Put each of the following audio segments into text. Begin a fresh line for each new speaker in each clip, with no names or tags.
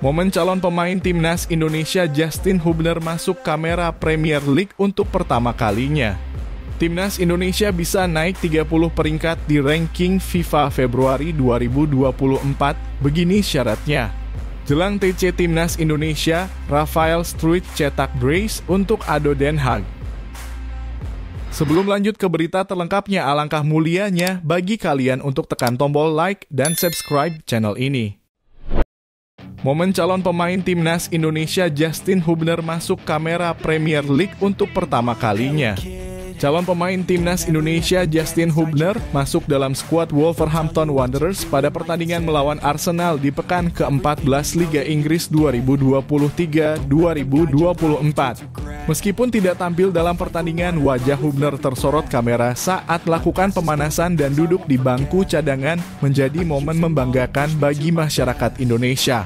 Momen calon pemain timnas Indonesia Justin Hubner masuk kamera Premier League untuk pertama kalinya. Timnas Indonesia bisa naik 30 peringkat di ranking FIFA Februari 2024, begini syaratnya. Jelang TC Timnas Indonesia, Rafael Struijk cetak brace untuk ADO Den Haag. Sebelum lanjut ke berita terlengkapnya, alangkah mulianya bagi kalian untuk tekan tombol like dan subscribe channel ini. Momen calon pemain timnas Indonesia Justin Hubner masuk kamera Premier League untuk pertama kalinya. Calon pemain timnas Indonesia Justin Hubner masuk dalam skuad Wolverhampton Wanderers pada pertandingan melawan Arsenal di pekan ke-14 Liga Inggris 2023-2024. Meskipun tidak tampil dalam pertandingan, wajah Hubner tersorot kamera saat lakukan pemanasan dan duduk di bangku cadangan menjadi momen membanggakan bagi masyarakat Indonesia.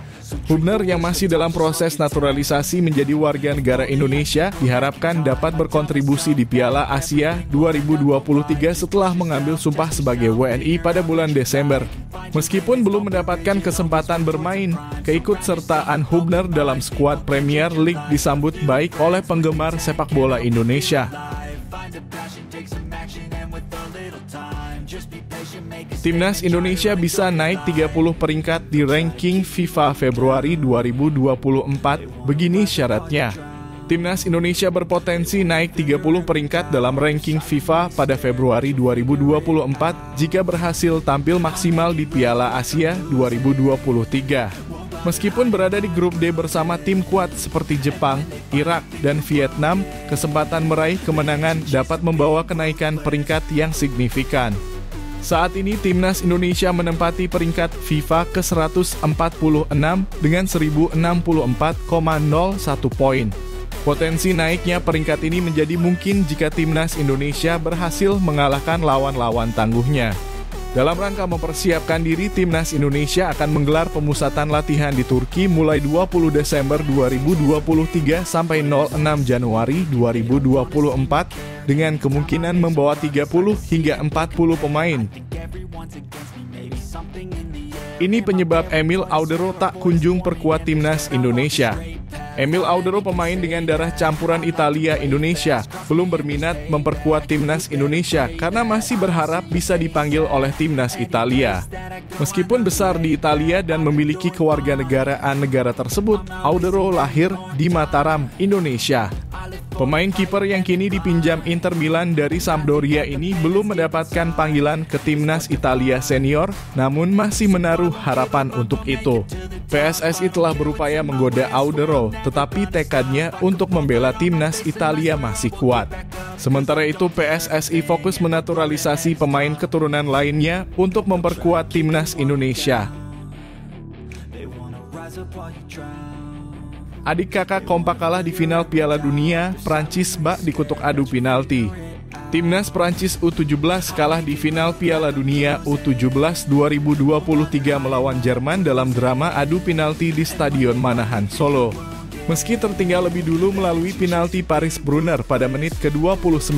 Hubner yang masih dalam proses naturalisasi menjadi warga negara Indonesia diharapkan dapat berkontribusi di Piala Asia 2023 setelah mengambil sumpah sebagai WNI pada bulan Desember. Meskipun belum mendapatkan kesempatan bermain, keikutsertaan Hubner dalam skuad Premier League disambut baik oleh penggemar sepak bola Indonesia. Timnas Indonesia bisa naik 30 peringkat di ranking FIFA Februari 2024, begini syaratnya. Timnas Indonesia berpotensi naik 30 peringkat dalam ranking FIFA pada Februari 2024 jika berhasil tampil maksimal di Piala Asia 2023. Meskipun berada di grup D bersama tim kuat seperti Jepang, Irak, dan Vietnam, kesempatan meraih kemenangan dapat membawa kenaikan peringkat yang signifikan. Saat ini Timnas Indonesia menempati peringkat FIFA ke-146 dengan 1064,01 poin. Potensi naiknya peringkat ini menjadi mungkin jika Timnas Indonesia berhasil mengalahkan lawan-lawan tangguhnya. Dalam rangka mempersiapkan diri, Timnas Indonesia akan menggelar pemusatan latihan di Turki mulai 20 Desember 2023 sampai 06 Januari 2024 dengan kemungkinan membawa 30 hingga 40 pemain. Ini penyebab Emil Audero tak kunjung perkuat Timnas Indonesia. Emil Audero, pemain dengan darah campuran Italia-Indonesia, belum berminat memperkuat Timnas Indonesia karena masih berharap bisa dipanggil oleh Timnas Italia. Meskipun besar di Italia dan memiliki kewarganegaraan negara tersebut, Audero lahir di Mataram, Indonesia. Pemain kiper yang kini dipinjam Inter Milan dari Sampdoria ini belum mendapatkan panggilan ke Timnas Italia senior, namun masih menaruh harapan untuk itu. PSSI telah berupaya menggoda Audero, tetapi tekadnya untuk membela Timnas Italia masih kuat. Sementara itu, PSSI fokus menaturalisasi pemain keturunan lainnya untuk memperkuat Timnas Indonesia. Adik kakak kompak kalah di final Piala Dunia, Prancis bak dikutuk adu penalti. Timnas Prancis U17 kalah di final Piala Dunia U17 2023 melawan Jerman dalam drama adu penalti di Stadion Manahan, Solo. Meski tertinggal lebih dulu melalui penalti Paris Brunner pada menit ke-29,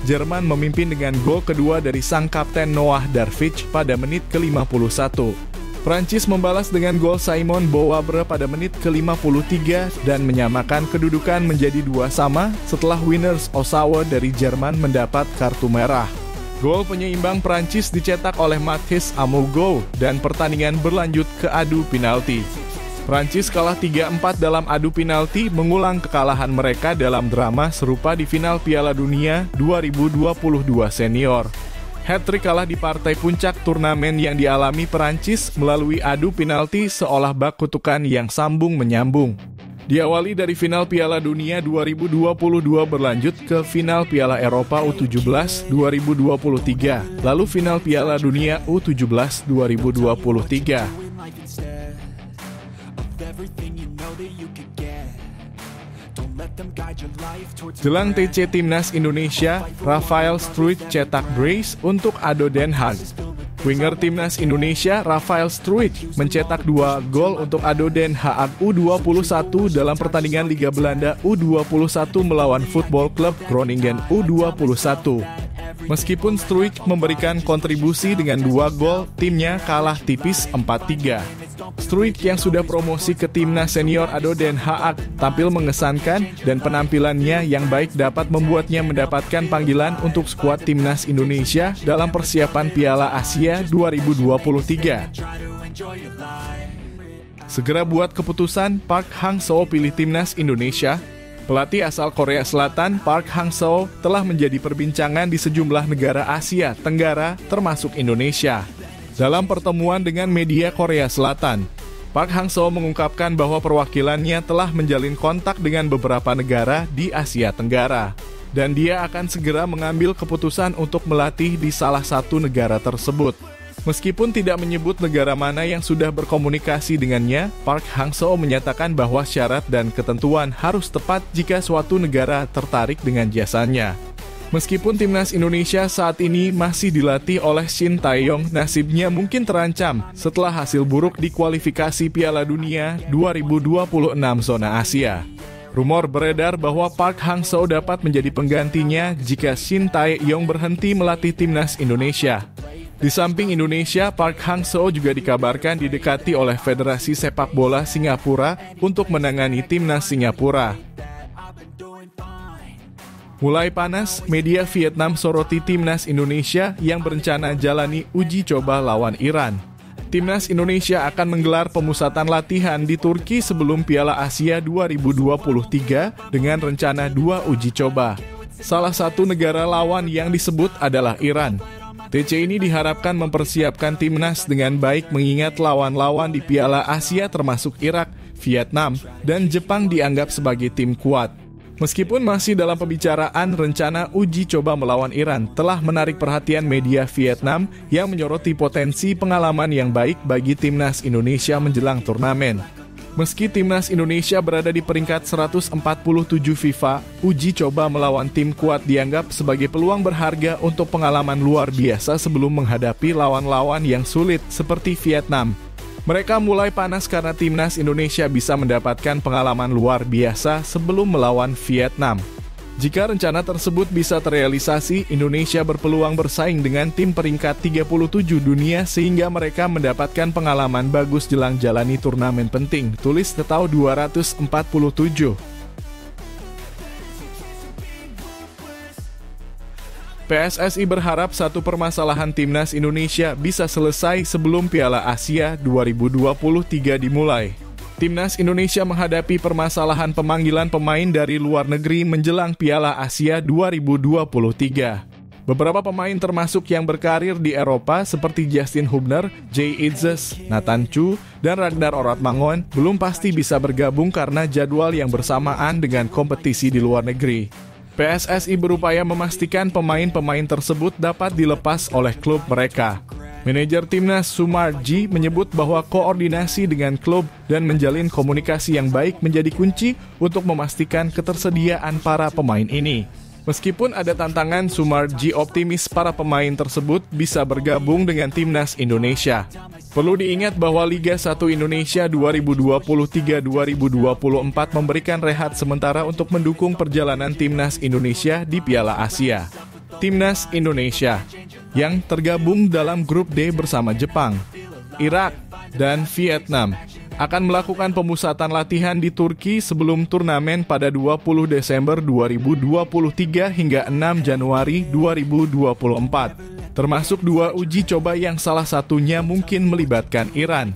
Jerman memimpin dengan gol kedua dari sang kapten Noah Darvich pada menit ke-51. Prancis membalas dengan gol Simon Bouabre pada menit ke-53 dan menyamakan kedudukan menjadi 2-2 setelah winners Osawa dari Jerman mendapat kartu merah. Gol penyeimbang Prancis dicetak oleh Mathis Amougou dan pertandingan berlanjut ke adu penalti. Prancis kalah 3-4 dalam adu penalti, mengulang kekalahan mereka dalam drama serupa di final Piala Dunia 2022 senior. Hat-trick kalah di partai puncak turnamen yang dialami Perancis melalui adu penalti seolah bak kutukan yang sambung menyambung. Diawali dari final Piala Dunia 2022 berlanjut ke final Piala Eropa U17 2023, lalu final Piala Dunia U17 2023. Jelang TC Timnas Indonesia, Rafael Struijk cetak brace untuk ADO Den Haag. Winger Timnas Indonesia Rafael Struijk mencetak 2 gol untuk ADO Den Haag U21 dalam pertandingan Liga Belanda U21 melawan Football Club Groningen U21. Meskipun Struijk memberikan kontribusi dengan 2 gol, timnya kalah tipis 4-3. Struijk yang sudah promosi ke timnas senior ADO Den Haag tampil mengesankan dan penampilannya yang baik dapat membuatnya mendapatkan panggilan untuk skuad timnas Indonesia dalam persiapan Piala Asia 2023. Segera buat keputusan, Park Hang-seo pilih timnas Indonesia. Pelatih asal Korea Selatan, Park Hang-seo, telah menjadi perbincangan di sejumlah negara Asia Tenggara, termasuk Indonesia. Dalam pertemuan dengan media Korea Selatan, Park Hang-seo mengungkapkan bahwa perwakilannya telah menjalin kontak dengan beberapa negara di Asia Tenggara. Dan dia akan segera mengambil keputusan untuk melatih di salah satu negara tersebut. Meskipun tidak menyebut negara mana yang sudah berkomunikasi dengannya, Park Hang-seo menyatakan bahwa syarat dan ketentuan harus tepat jika suatu negara tertarik dengan jasanya. Meskipun timnas Indonesia saat ini masih dilatih oleh Shin Tae-yong, nasibnya mungkin terancam setelah hasil buruk di kualifikasi Piala Dunia 2026 zona Asia. Rumor beredar bahwa Park Hang-seo dapat menjadi penggantinya jika Shin Tae-yong berhenti melatih timnas Indonesia. Di samping Indonesia, Park Hang-seo juga dikabarkan didekati oleh Federasi Sepak Bola Singapura untuk menangani timnas Singapura. Mulai panas, media Vietnam soroti timnas Indonesia yang berencana jalani uji coba lawan Iran. Timnas Indonesia akan menggelar pemusatan latihan di Turki sebelum Piala Asia 2023 dengan rencana 2 uji coba. Salah satu negara lawan yang disebut adalah Iran. TC ini diharapkan mempersiapkan timnas dengan baik mengingat lawan-lawan di Piala Asia termasuk Irak, Vietnam, dan Jepang dianggap sebagai tim kuat. Meskipun masih dalam pembicaraan, rencana uji coba melawan Iran telah menarik perhatian media Vietnam yang menyoroti potensi pengalaman yang baik bagi timnas Indonesia menjelang turnamen. Meski timnas Indonesia berada di peringkat 147 FIFA, uji coba melawan tim kuat dianggap sebagai peluang berharga untuk pengalaman luar biasa sebelum menghadapi lawan-lawan yang sulit seperti Vietnam. Mereka mulai panas karena timnas Indonesia bisa mendapatkan pengalaman luar biasa sebelum melawan Vietnam. Jika rencana tersebut bisa terrealisasi, Indonesia berpeluang bersaing dengan tim peringkat 37 dunia sehingga mereka mendapatkan pengalaman bagus jelang jalani turnamen penting, tulis Tetau 247. PSSI berharap satu permasalahan timnas Indonesia bisa selesai sebelum Piala Asia 2023 dimulai. Timnas Indonesia menghadapi permasalahan pemanggilan pemain dari luar negeri menjelang Piala Asia 2023. Beberapa pemain termasuk yang berkarir di Eropa seperti Justin Hubner, Jay Itzes, Nathan Chu, dan Ragnar Oratmangon belum pasti bisa bergabung karena jadwal yang bersamaan dengan kompetisi di luar negeri. PSSI berupaya memastikan pemain-pemain tersebut dapat dilepas oleh klub mereka. Manajer timnas Sumarji menyebut bahwa koordinasi dengan klub dan menjalin komunikasi yang baik menjadi kunci untuk memastikan ketersediaan para pemain ini. Meskipun ada tantangan, Sumarji optimis para pemain tersebut bisa bergabung dengan timnas Indonesia. Perlu diingat bahwa Liga 1 Indonesia 2023-2024 memberikan rehat sementara untuk mendukung perjalanan timnas Indonesia di Piala Asia. Timnas Indonesia yang tergabung dalam grup D bersama Jepang, Irak, dan Vietnam akan melakukan pemusatan latihan di Turki sebelum turnamen pada 20 Desember 2023 hingga 6 Januari 2024, termasuk 2 uji coba yang salah satunya mungkin melibatkan Iran.